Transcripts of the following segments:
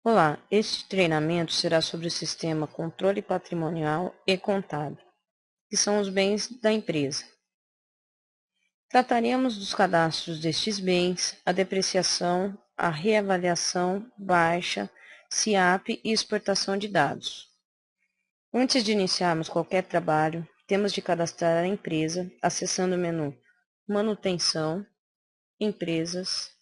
Olá, este treinamento será sobre o sistema Controle Patrimonial e Contábil, que são os bens da empresa. Trataremos dos cadastros destes bens, a depreciação, a reavaliação, baixa, SIAP e exportação de dados. Antes de iniciarmos qualquer trabalho, temos de cadastrar a empresa acessando o menu Manutenção, Empresas,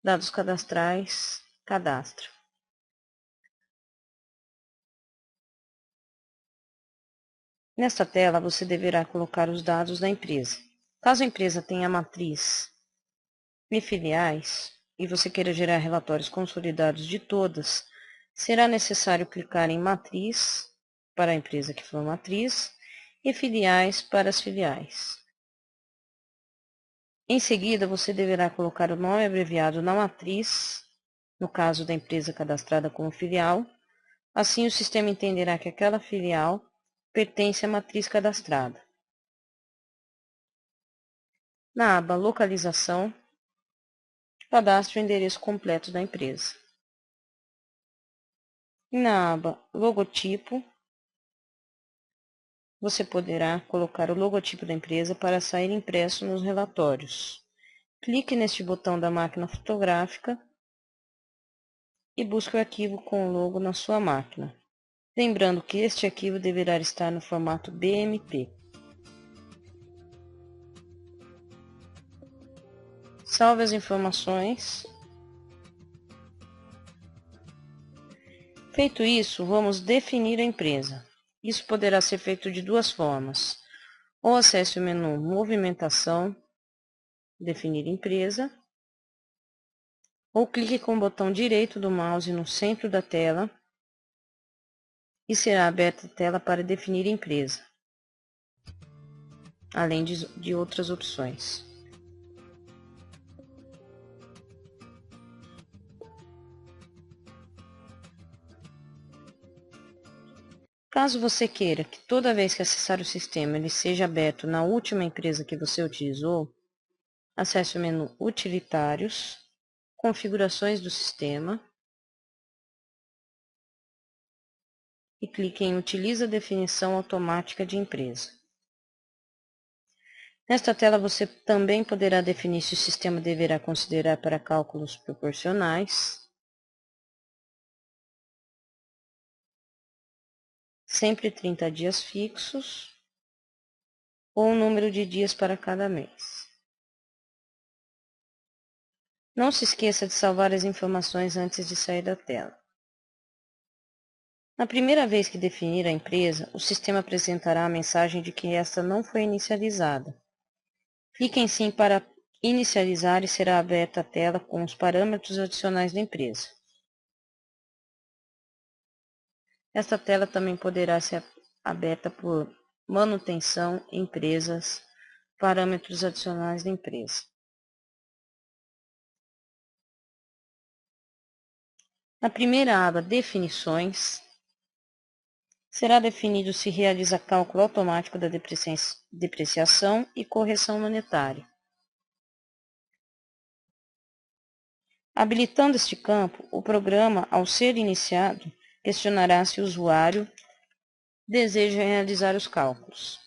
Dados Cadastrais, Cadastro. Nesta tela, você deverá colocar os dados da empresa. Caso a empresa tenha matriz e filiais, e você queira gerar relatórios consolidados de todas, será necessário clicar em Matriz, para a empresa que for matriz, e Filiais para as filiais. Em seguida, você deverá colocar o nome abreviado na matriz, no caso da empresa cadastrada como filial. Assim, o sistema entenderá que aquela filial pertence à matriz cadastrada. Na aba Localização, cadastre o endereço completo da empresa. Na aba Logotipo, você poderá colocar o logotipo da empresa para sair impresso nos relatórios. Clique neste botão da máquina fotográfica e busque o arquivo com o logo na sua máquina. Lembrando que este arquivo deverá estar no formato BMP. Salve as informações. Feito isso, vamos definir a empresa. Isso poderá ser feito de duas formas. Ou acesse o menu Movimentação, Definir empresa, ou clique com o botão direito do mouse no centro da tela e será aberta a tela para definir empresa, além de outras opções. Caso você queira que toda vez que acessar o sistema ele seja aberto na última empresa que você utilizou, acesse o menu Utilitários, Configurações do sistema e clique em Utiliza definição automática de empresa. Nesta tela você também poderá definir se o sistema deverá considerar para cálculos proporcionais, sempre 30 dias fixos, ou um número de dias para cada mês. Não se esqueça de salvar as informações antes de sair da tela. Na primeira vez que definir a empresa, o sistema apresentará a mensagem de que esta não foi inicializada. Clique em Sim para inicializar e será aberta a tela com os parâmetros adicionais da empresa. Esta tela também poderá ser aberta por Manutenção, Empresas, Parâmetros adicionais da empresa. Na primeira aba Definições, será definido se realiza cálculo automático da depreciação e correção monetária. Habilitando este campo, o programa, ao ser iniciado, questionará se o usuário deseja realizar os cálculos.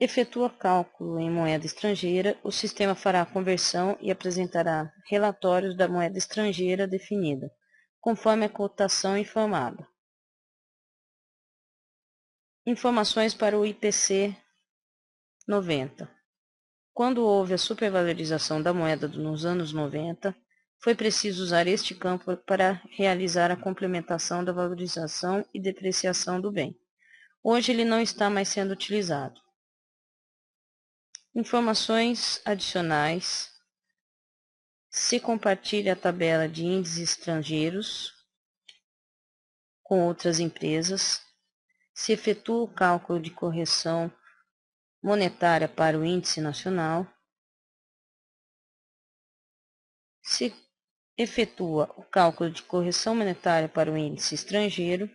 Efetua cálculo em moeda estrangeira, o sistema fará a conversão e apresentará relatórios da moeda estrangeira definida, conforme a cotação informada. Informações para o IPC 90. Quando houve a supervalorização da moeda nos anos 90, foi preciso usar este campo para realizar a complementação da valorização e depreciação do bem. Hoje ele não está mais sendo utilizado. Informações adicionais. Se compartilha a tabela de índices estrangeiros com outras empresas. Se efetua o cálculo de correção monetária para o índice nacional. Se efetua o cálculo de correção monetária para o índice estrangeiro.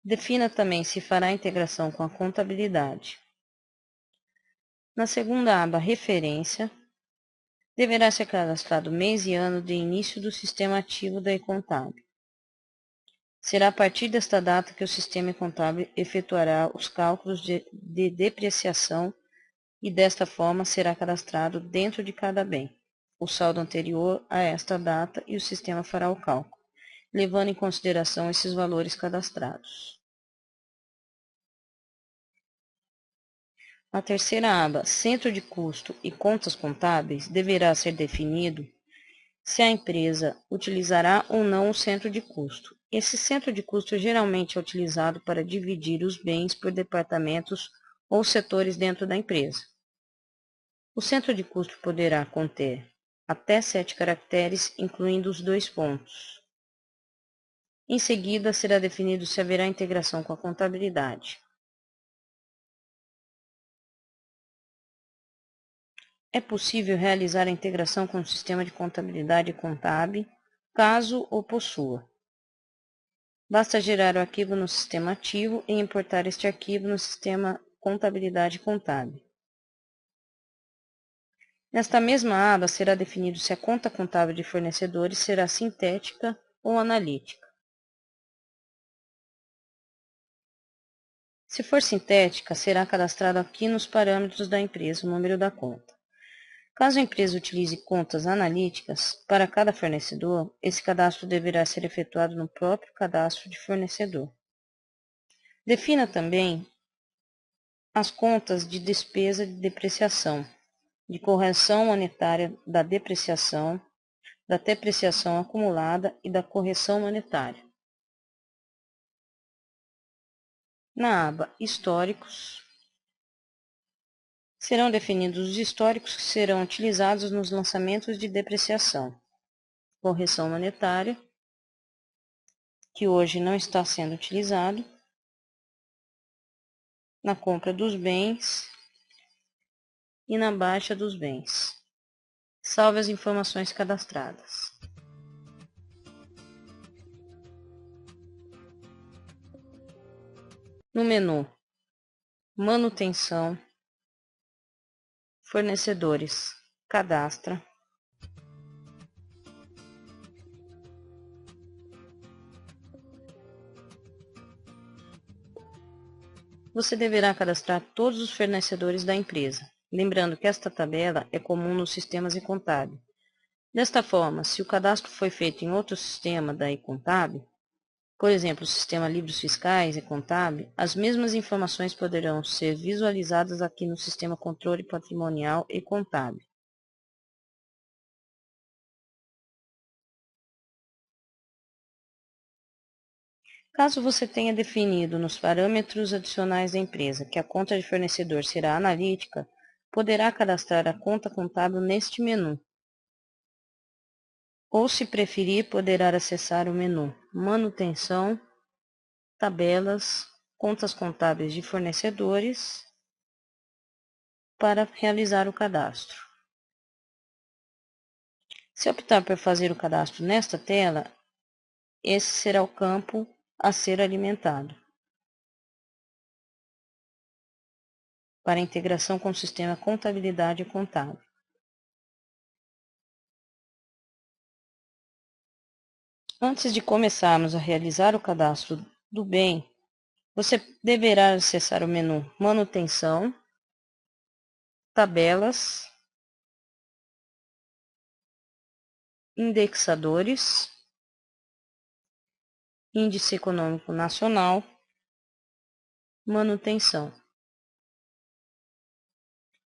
Defina também se fará integração com a contabilidade. Na segunda aba, referência, deverá ser cadastrado mês e ano de início do sistema ativo da e-contábil. Será a partir desta data que o sistema e-contábil efetuará os cálculos de depreciação e desta forma será cadastrado dentro de cada bem o saldo anterior a esta data e o sistema fará o cálculo, levando em consideração esses valores cadastrados. Na terceira aba, Centro de Custo e Contas Contábeis, deverá ser definido se a empresa utilizará ou não o centro de custo. Esse centro de custo geralmente é utilizado para dividir os bens por departamentos ou setores dentro da empresa. O centro de custo poderá conter até 7 caracteres, incluindo os 2 pontos. Em seguida, será definido se haverá integração com a contabilidade. É possível realizar a integração com o sistema de contabilidade contábil, caso o possua. Basta gerar o arquivo no sistema ativo e importar este arquivo no sistema contabilidade contábil. Nesta mesma aba será definido se a conta contábil de fornecedores será sintética ou analítica. Se for sintética, será cadastrado aqui nos parâmetros da empresa o número da conta. Caso a empresa utilize contas analíticas para cada fornecedor, esse cadastro deverá ser efetuado no próprio cadastro de fornecedor. Defina também as contas de despesa de depreciação, de correção monetária da depreciação acumulada e da correção monetária. Na aba Históricos, serão definidos os históricos que serão utilizados nos lançamentos de depreciação, correção monetária, que hoje não está sendo utilizado, na compra dos bens e na baixa dos bens. Salve as informações cadastradas. No menu Manutenção, Fornecedores, Cadastra. Você deverá cadastrar todos os fornecedores da empresa, lembrando que esta tabela é comum nos sistemas e-contábil. Desta forma, se o cadastro foi feito em outro sistema da e-contábil, por exemplo, o sistema Livros Fiscais e-contábil, as mesmas informações poderão ser visualizadas aqui no sistema Controle Patrimonial e-contábil. Caso você tenha definido nos parâmetros adicionais da empresa que a conta de fornecedor será analítica, poderá cadastrar a conta contábil neste menu. Ou, se preferir, poderá acessar o menu Manutenção, Tabelas, Contas Contábeis de Fornecedores para realizar o cadastro. Se optar por fazer o cadastro nesta tela, esse será o campo a ser alimentado para integração com o sistema Contabilidade Contábil. Antes de começarmos a realizar o cadastro do bem, você deverá acessar o menu Manutenção, Tabelas, Indexadores, Índice Econômico Nacional, Manutenção.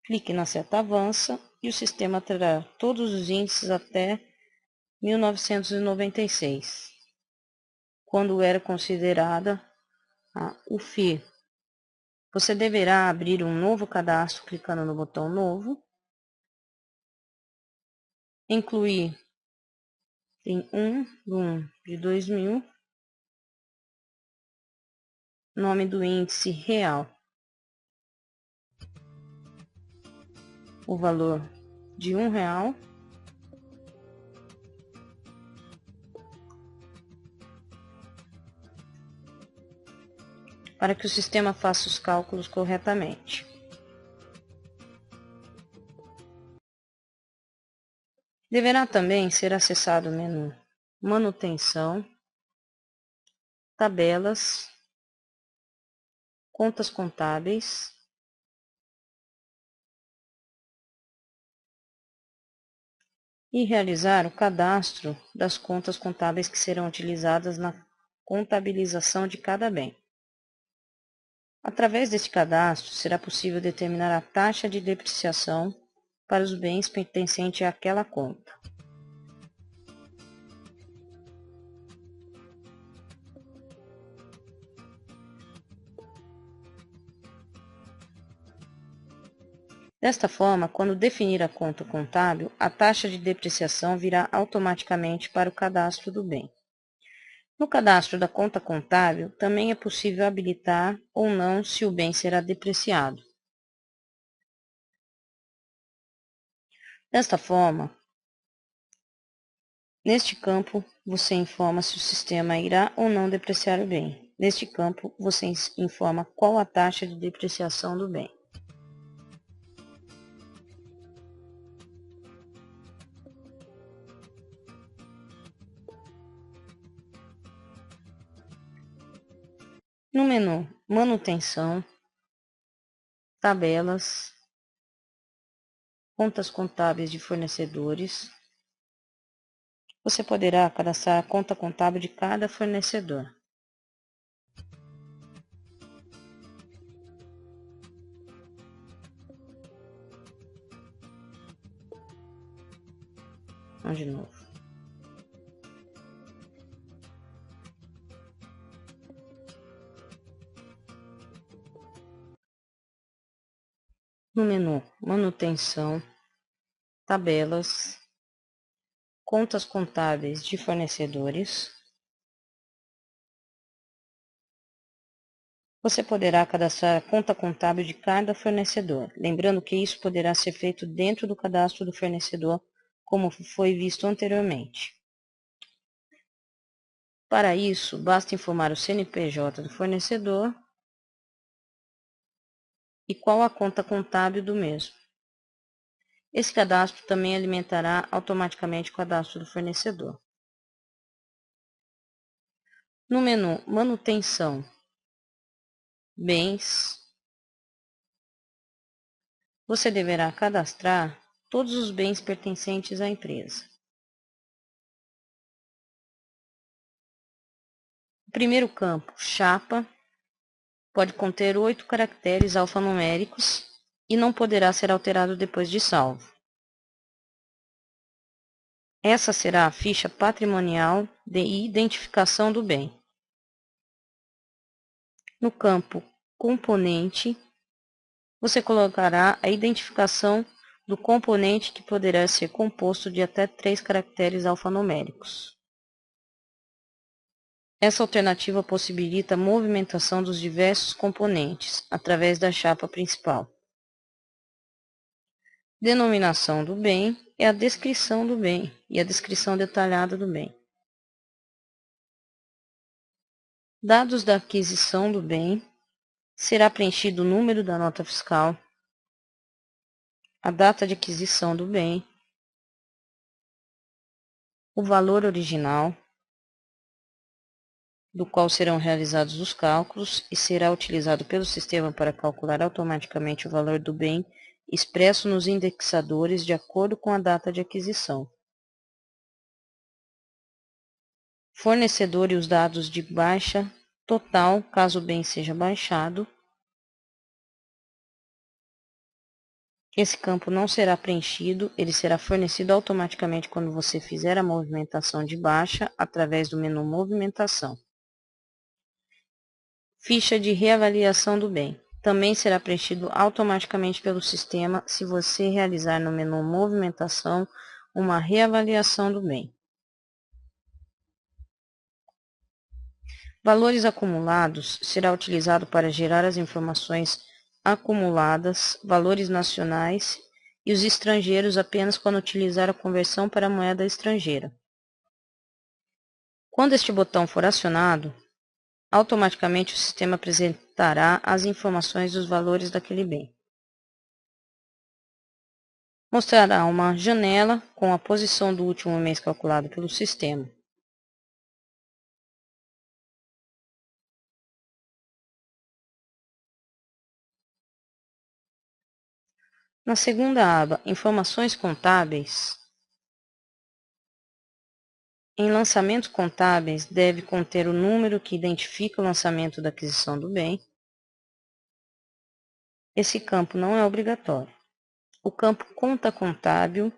Clique na seta Avança e o sistema terá todos os índices até 1996, quando era considerada a UFI. Você deverá abrir um novo cadastro clicando no botão Novo, incluir em 1 de 2000, nome do índice real, o valor de R$1, para que o sistema faça os cálculos corretamente. Deverá também ser acessado o menu Manutenção, Tabelas, Contas contábeis e realizar o cadastro das contas contábeis que serão utilizadas na contabilização de cada bem. Através deste cadastro, será possível determinar a taxa de depreciação para os bens pertencentes àquela conta. Desta forma, quando definir a conta contábil, a taxa de depreciação virá automaticamente para o cadastro do bem. No cadastro da conta contábil, também é possível habilitar ou não se o bem será depreciado. Desta forma, neste campo, você informa se o sistema irá ou não depreciar o bem. Neste campo, você informa qual a taxa de depreciação do bem. No menu Manutenção, Tabelas, Contas contábeis de fornecedores, você poderá cadastrar a conta contábil de cada fornecedor. Vamos de novo. No menu Manutenção, Tabelas, Contas contábeis de fornecedores, você poderá cadastrar a conta contábil de cada fornecedor, lembrando que isso poderá ser feito dentro do cadastro do fornecedor, como foi visto anteriormente. Para isso, basta informar o CNPJ do fornecedor e qual a conta contábil do mesmo. Esse cadastro também alimentará automaticamente o cadastro do fornecedor. No menu Manutenção, Bens, você deverá cadastrar todos os bens pertencentes à empresa. O primeiro campo, chapa, pode conter 8 caracteres alfanuméricos e não poderá ser alterado depois de salvo. Essa será a ficha patrimonial de identificação do bem. No campo componente, você colocará a identificação do componente, que poderá ser composto de até 3 caracteres alfanuméricos. Essa alternativa possibilita a movimentação dos diversos componentes através da chapa principal. Denominação do bem é a descrição do bem e a descrição detalhada do bem. Dados da aquisição do bem, será preenchido o número da nota fiscal, a data de aquisição do bem, o valor original, do qual serão realizados os cálculos e será utilizado pelo sistema para calcular automaticamente o valor do bem expresso nos indexadores de acordo com a data de aquisição. Fornecedor e os dados de baixa total, caso o bem seja baixado. Esse campo não será preenchido, ele será fornecido automaticamente quando você fizer a movimentação de baixa através do menu Movimentação. Ficha de reavaliação do bem. Também será preenchido automaticamente pelo sistema se você realizar no menu Movimentação uma reavaliação do bem. Valores acumulados será utilizado para gerar as informações acumuladas, valores nacionais e os estrangeiros apenas quando utilizar a conversão para a moeda estrangeira. Quando este botão for acionado, automaticamente o sistema apresentará as informações dos valores daquele bem. Mostrará uma janela com a posição do último mês calculado pelo sistema. Na segunda aba, Informações contábeis, em lançamentos contábeis deve conter o número que identifica o lançamento da aquisição do bem. Esse campo não é obrigatório. O campo Conta Contábil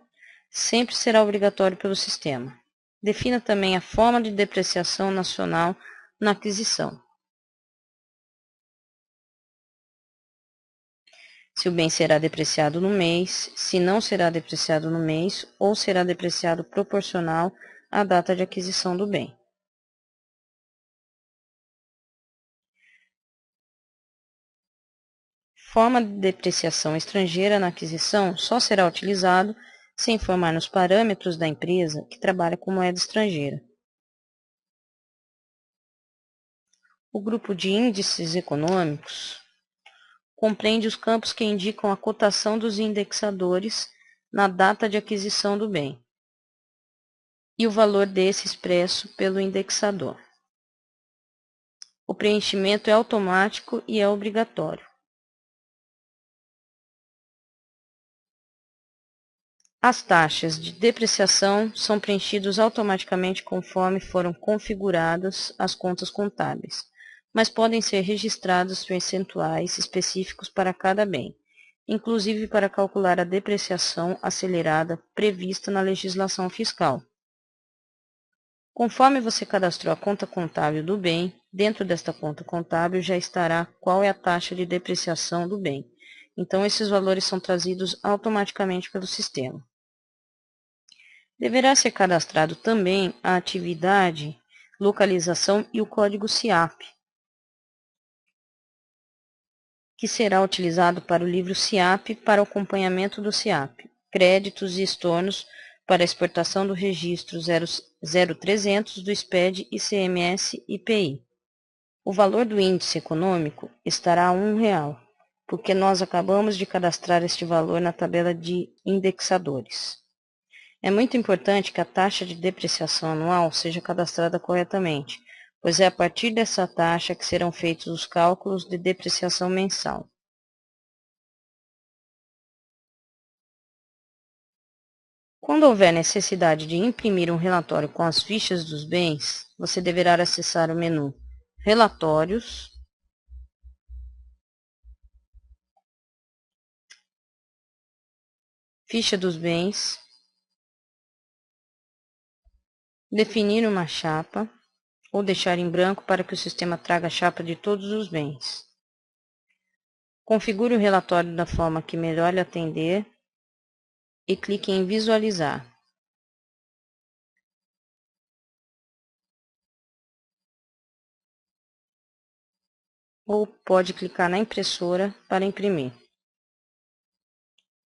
sempre será obrigatório pelo sistema. Defina também a forma de depreciação nacional na aquisição. Se o bem será depreciado no mês, se não será depreciado no mês ou será depreciado proporcional à data de aquisição do bem. Forma de depreciação estrangeira na aquisição só será utilizado se informar nos parâmetros da empresa que trabalha com moeda estrangeira. O grupo de índices econômicos compreende os campos que indicam a cotação dos indexadores na data de aquisição do bem e o valor desse expresso pelo indexador. O preenchimento é automático e é obrigatório. As taxas de depreciação são preenchidas automaticamente conforme foram configuradas as contas contábeis, mas podem ser registrados percentuais específicos para cada bem, inclusive para calcular a depreciação acelerada prevista na legislação fiscal. Conforme você cadastrou a conta contábil do bem, dentro desta conta contábil já estará qual é a taxa de depreciação do bem. Então, esses valores são trazidos automaticamente pelo sistema. Deverá ser cadastrado também a atividade, localização e o código SIAP, que será utilizado para o livro SIAP para o acompanhamento do SIAP, créditos e estornos para a exportação do registro 0300 do SPED ICMS IPI. O valor do índice econômico estará a R$1, porque nós acabamos de cadastrar este valor na tabela de indexadores. É muito importante que a taxa de depreciação anual seja cadastrada corretamente, pois é a partir dessa taxa que serão feitos os cálculos de depreciação mensal. Quando houver necessidade de imprimir um relatório com as fichas dos bens, você deverá acessar o menu Relatórios, Ficha dos bens, definir uma chapa ou deixar em branco para que o sistema traga a chapa de todos os bens. Configure o relatório da forma que melhor lhe atender e clique em Visualizar. Ou pode clicar na impressora para imprimir.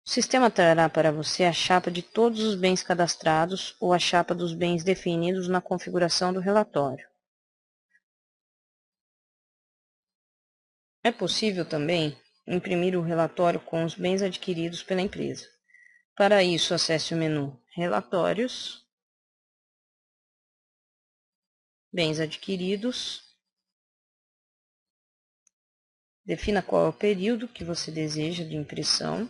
O sistema trará para você a chapa de todos os bens cadastrados ou a chapa dos bens definidos na configuração do relatório. É possível também imprimir o relatório com os bens adquiridos pela empresa. Para isso, acesse o menu Relatórios, Bens adquiridos, defina qual é o período que você deseja de impressão.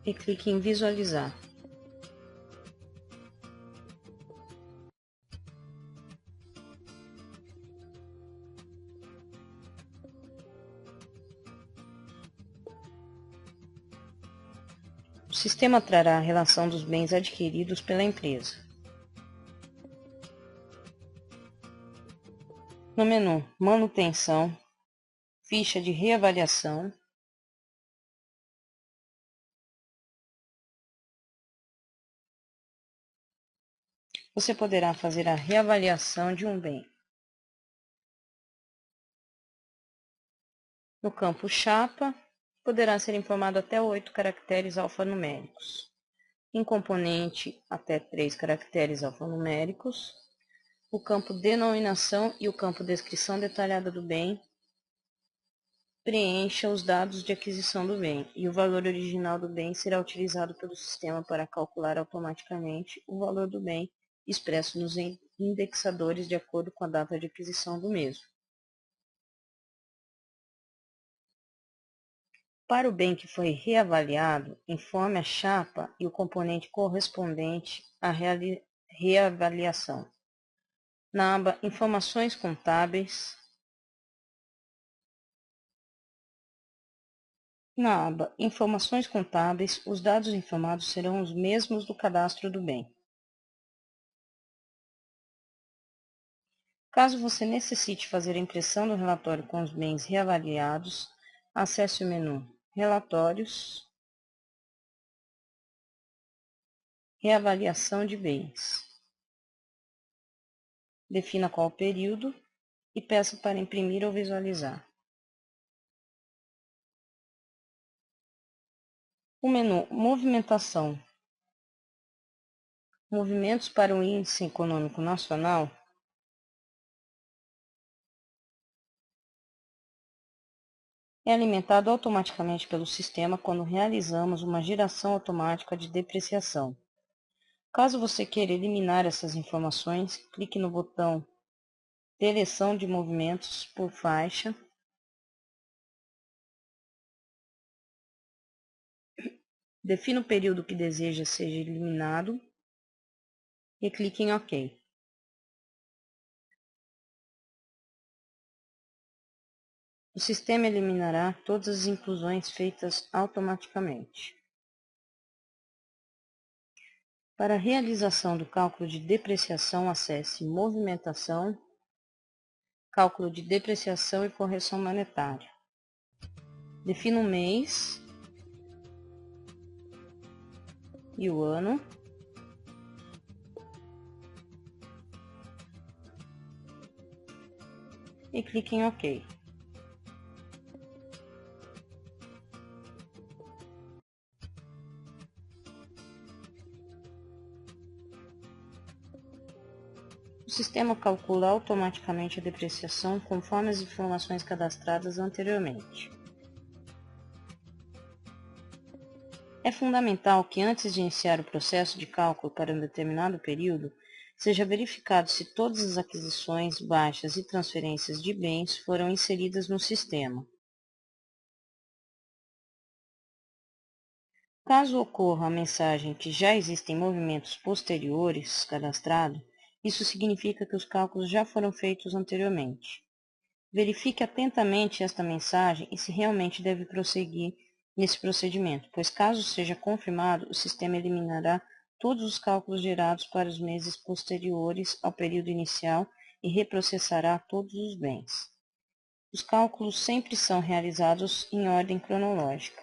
E clique em Visualizar. O sistema trará a relação dos bens adquiridos pela empresa. No menu Manutenção, Ficha de reavaliação, você poderá fazer a reavaliação de um bem. No campo Chapa, poderá ser informado até 8 caracteres alfanuméricos. Em componente, até 3 caracteres alfanuméricos. O campo denominação e o campo descrição detalhada do bem preencha os dados de aquisição do bem, e o valor original do bem será utilizado pelo sistema para calcular automaticamente o valor do bem expresso nos indexadores de acordo com a data de aquisição do mesmo. Para o bem que foi reavaliado, informe a chapa e o componente correspondente à reavaliação. Na aba Informações Contábeis, os dados informados serão os mesmos do cadastro do bem. Caso você necessite fazer a impressão do relatório com os bens reavaliados, acesse o menu Relatórios, Reavaliação de bens. Defina qual período e peça para imprimir ou visualizar. O menu Movimentação. Movimentos para o Índice Econômico Nacional é alimentado automaticamente pelo sistema quando realizamos uma geração automática de depreciação. Caso você queira eliminar essas informações, clique no botão Deleção de movimentos por faixa. Defina o período que deseja seja eliminado e clique em OK. O sistema eliminará todas as inclusões feitas automaticamente. Para a realização do cálculo de depreciação, acesse Movimentação, Cálculo de Depreciação e Correção Monetária. Defina o mês e o ano. E clique em OK. O sistema calcula automaticamente a depreciação conforme as informações cadastradas anteriormente. É fundamental que antes de iniciar o processo de cálculo para um determinado período, seja verificado se todas as aquisições, baixas e transferências de bens foram inseridas no sistema. Caso ocorra a mensagem que já existem movimentos posteriores cadastrados, isso significa que os cálculos já foram feitos anteriormente. Verifique atentamente esta mensagem e se realmente deve prosseguir nesse procedimento, pois caso seja confirmado, o sistema eliminará todos os cálculos gerados para os meses posteriores ao período inicial e reprocessará todos os bens. Os cálculos sempre são realizados em ordem cronológica.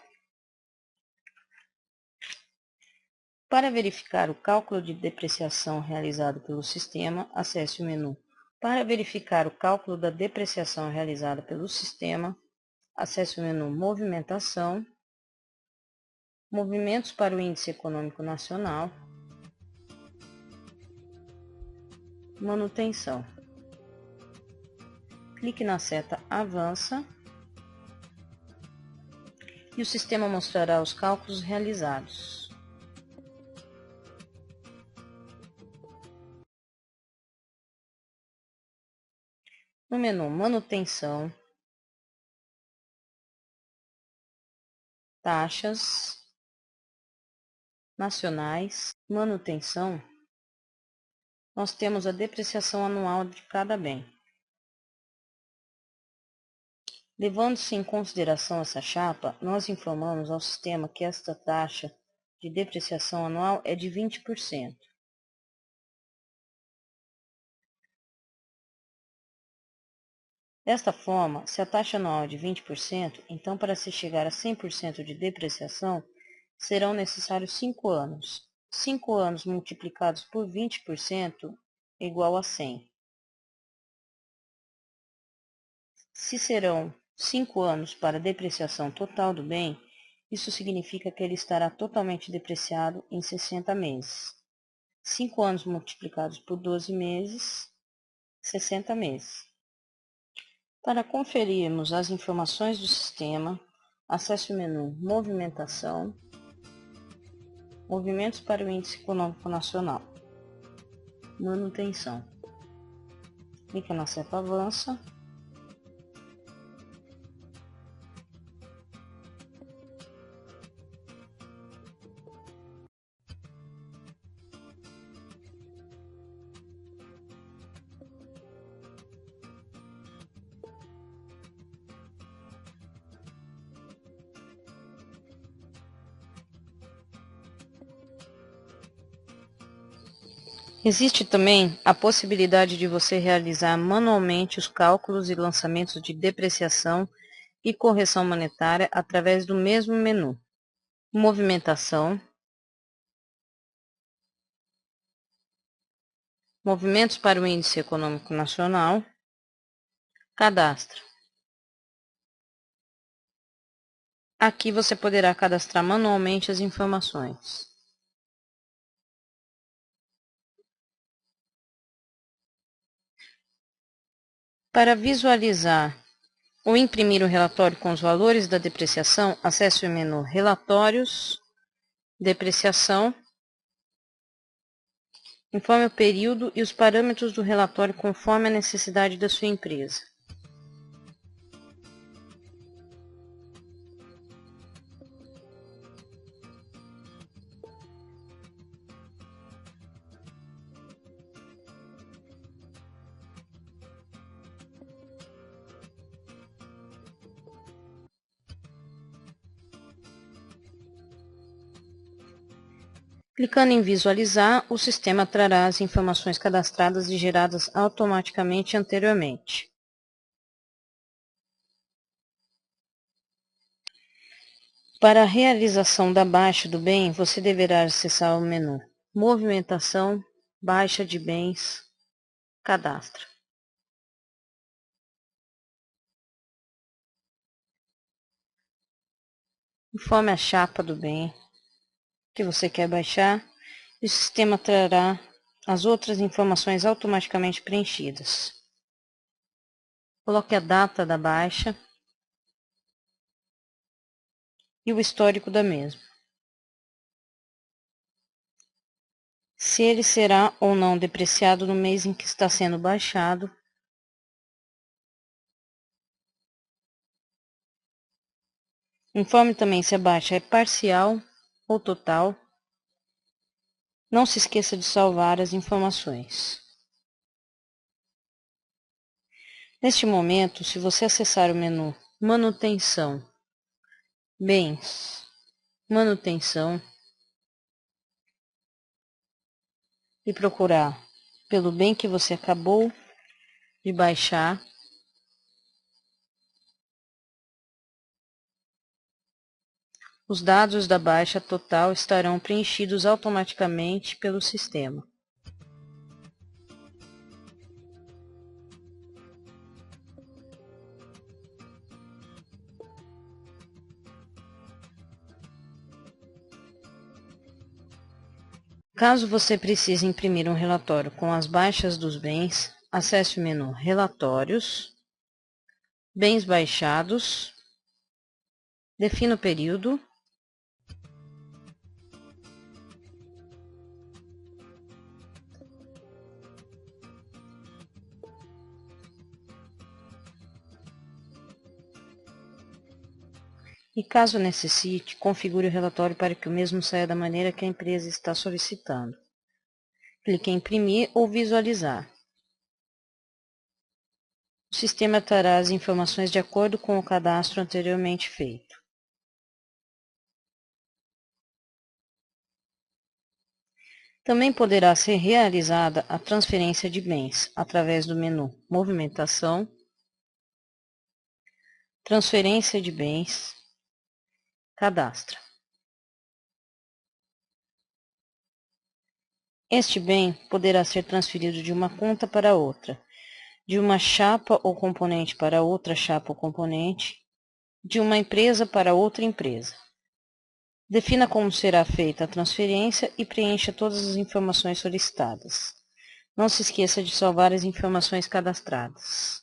Para verificar o cálculo de depreciação realizado pelo sistema, acesse o menu. Para verificar o cálculo da depreciação realizada pelo sistema, acesse o menu Movimentação, Movimentos para o Índice Econômico Nacional, Manutenção. Clique na seta Avança e o sistema mostrará os cálculos realizados. No menu Manutenção, Taxas, Nacionais, Manutenção, nós temos a depreciação anual de cada bem. Levando-se em consideração essa chapa, nós informamos ao sistema que esta taxa de depreciação anual é de 20%. Desta forma, se a taxa anual é de 20%, então para se chegar a 100% de depreciação, serão necessários 5 anos. 5 anos multiplicados por 20% é igual a 100. Se serão 5 anos para a depreciação total do bem, isso significa que ele estará totalmente depreciado em 60 meses. 5 anos multiplicados por 12 meses, 60 meses. Para conferirmos as informações do sistema, acesse o menu Movimentação, Movimentos para o Índice Econômico Nacional, Manutenção. Clique na seta Avança. Existe também a possibilidade de você realizar manualmente os cálculos e lançamentos de depreciação e correção monetária através do mesmo menu. Movimentação, Movimentos para o Índice Econômico Nacional, Cadastro. Aqui você poderá cadastrar manualmente as informações. Para visualizar ou imprimir o relatório com os valores da depreciação, acesse o menu Relatórios, Depreciação. Informe o período e os parâmetros do relatório conforme a necessidade da sua empresa. Clicando em Visualizar, o sistema trará as informações cadastradas e geradas automaticamente anteriormente. Para a realização da baixa do bem, você deverá acessar o menu Movimentação, Baixa de Bens, Cadastro. Informe a chapa do bem que você quer baixar e o sistema trará as outras informações automaticamente preenchidas. Coloque a data da baixa e o histórico da mesma. Se ele será ou não depreciado no mês em que está sendo baixado. Informe também se a baixa é parcial ou total. Não se esqueça de salvar as informações. Neste momento, se você acessar o menu Manutenção, Bens, Manutenção e procurar pelo bem que você acabou de baixar, os dados da baixa total estarão preenchidos automaticamente pelo sistema. Caso você precise imprimir um relatório com as baixas dos bens, acesse o menu Relatórios, Bens baixados, defina o período, e caso necessite, configure o relatório para que o mesmo saia da maneira que a empresa está solicitando. Clique em Imprimir ou Visualizar. O sistema trará as informações de acordo com o cadastro anteriormente feito. Também poderá ser realizada a transferência de bens através do menu Movimentação, Transferência de bens, Cadastra. Este bem poderá ser transferido de uma conta para outra, de uma chapa ou componente para outra chapa ou componente, de uma empresa para outra empresa. Defina como será feita a transferência e preencha todas as informações solicitadas. Não se esqueça de salvar as informações cadastradas.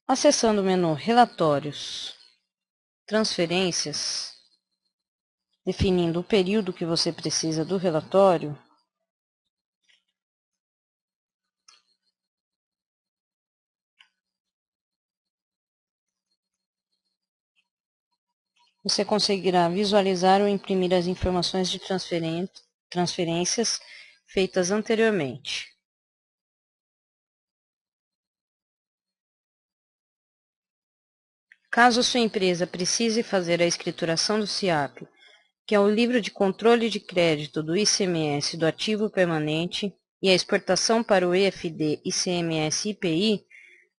Acessando o menu Relatórios, Transferências, definindo o período que você precisa do relatório, você conseguirá visualizar ou imprimir as informações de transferências feitas anteriormente. Caso a sua empresa precise fazer a escrituração do SIAP, que é o livro de controle de crédito do ICMS do ativo permanente, e a exportação para o EFD ICMS IPI,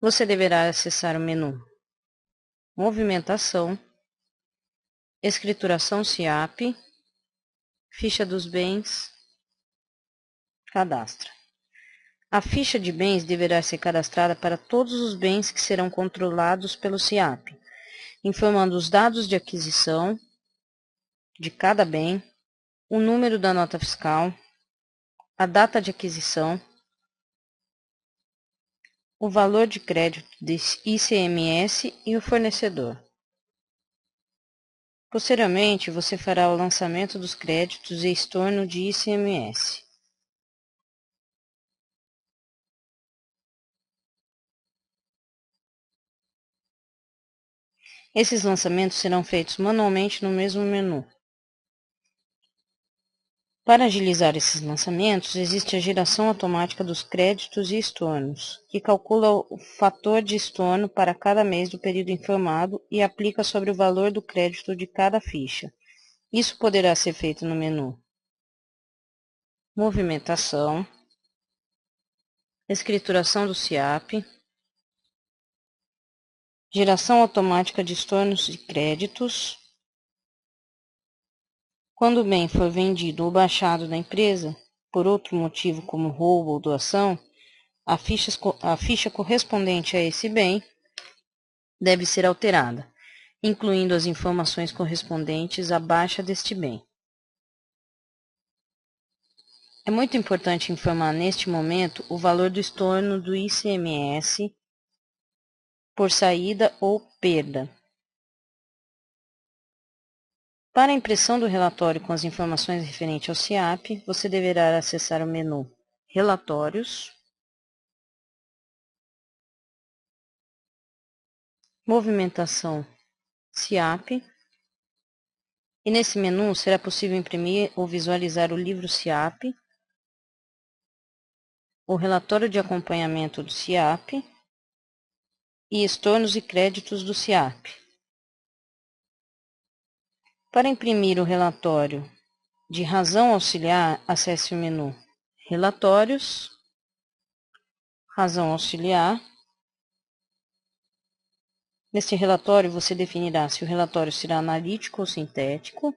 você deverá acessar o menu Movimentação, Escrituração SIAP, Ficha dos bens, Cadastra. A ficha de bens deverá ser cadastrada para todos os bens que serão controlados pelo SIAP, informando os dados de aquisição de cada bem, o número da nota fiscal, a data de aquisição, o valor de crédito de ICMS e o fornecedor. Posteriormente, você fará o lançamento dos créditos e estorno de ICMS. Esses lançamentos serão feitos manualmente no mesmo menu. Para agilizar esses lançamentos, existe a geração automática dos créditos e estornos, que calcula o fator de estorno para cada mês do período informado e aplica sobre o valor do crédito de cada ficha. Isso poderá ser feito no menu Movimentação, Escrituração do SIAP, Geração automática de estornos de créditos. Quando o bem for vendido ou baixado da empresa, por outro motivo como roubo ou doação, a ficha correspondente a esse bem deve ser alterada, incluindo as informações correspondentes à baixa deste bem. É muito importante informar neste momento o valor do estorno do ICMS por saída ou perda. Para a impressão do relatório com as informações referentes ao SIAP, você deverá acessar o menu Relatórios, Movimentação SIAP, e nesse menu será possível imprimir ou visualizar o livro SIAP, o relatório de acompanhamento do SIAP e estornos e créditos do SIAP. Para imprimir o relatório de razão auxiliar, acesse o menu Relatórios, Razão auxiliar. Neste relatório, você definirá se o relatório será analítico ou sintético.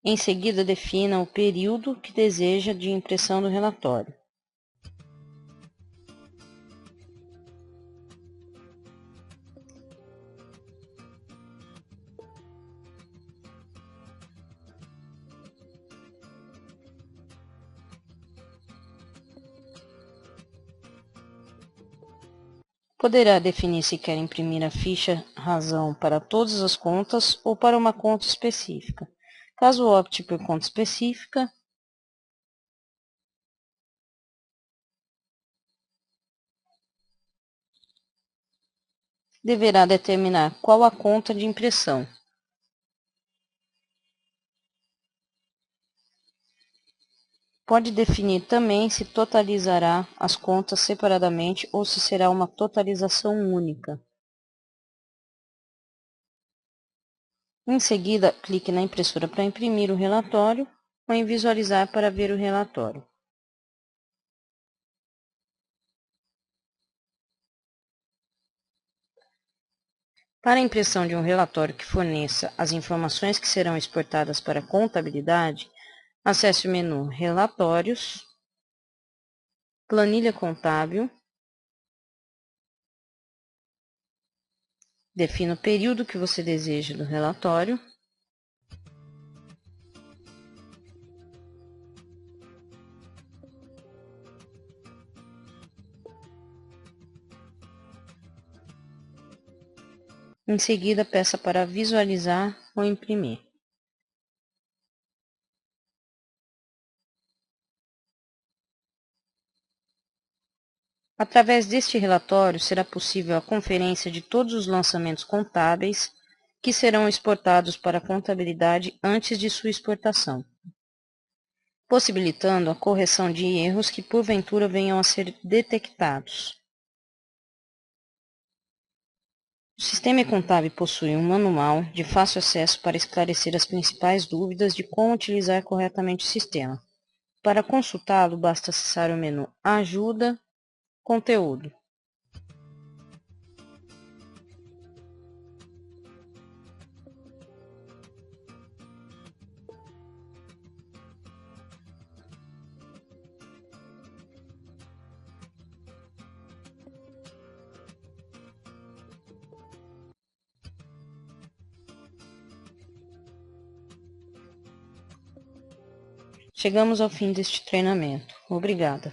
Em seguida, defina o período que deseja de impressão do relatório. Poderá definir se quer imprimir a ficha razão para todas as contas ou para uma conta específica. Caso opte por conta específica, deverá determinar qual a conta de impressão. Pode definir também se totalizará as contas separadamente ou se será uma totalização única. Em seguida, clique na impressora para imprimir o relatório ou em visualizar para ver o relatório. Para a impressão de um relatório que forneça as informações que serão exportadas para a contabilidade, acesse o menu Relatórios, planilha contábil, defina o período que você deseja do relatório, em seguida peça para visualizar ou imprimir. Através deste relatório, será possível a conferência de todos os lançamentos contábeis que serão exportados para a contabilidade antes de sua exportação, possibilitando a correção de erros que porventura venham a ser detectados. O sistema contábil possui um manual de fácil acesso para esclarecer as principais dúvidas de como utilizar corretamente o sistema. Para consultá-lo, basta acessar o menu Ajuda, Conteúdo. Chegamos ao fim deste treinamento. Obrigada.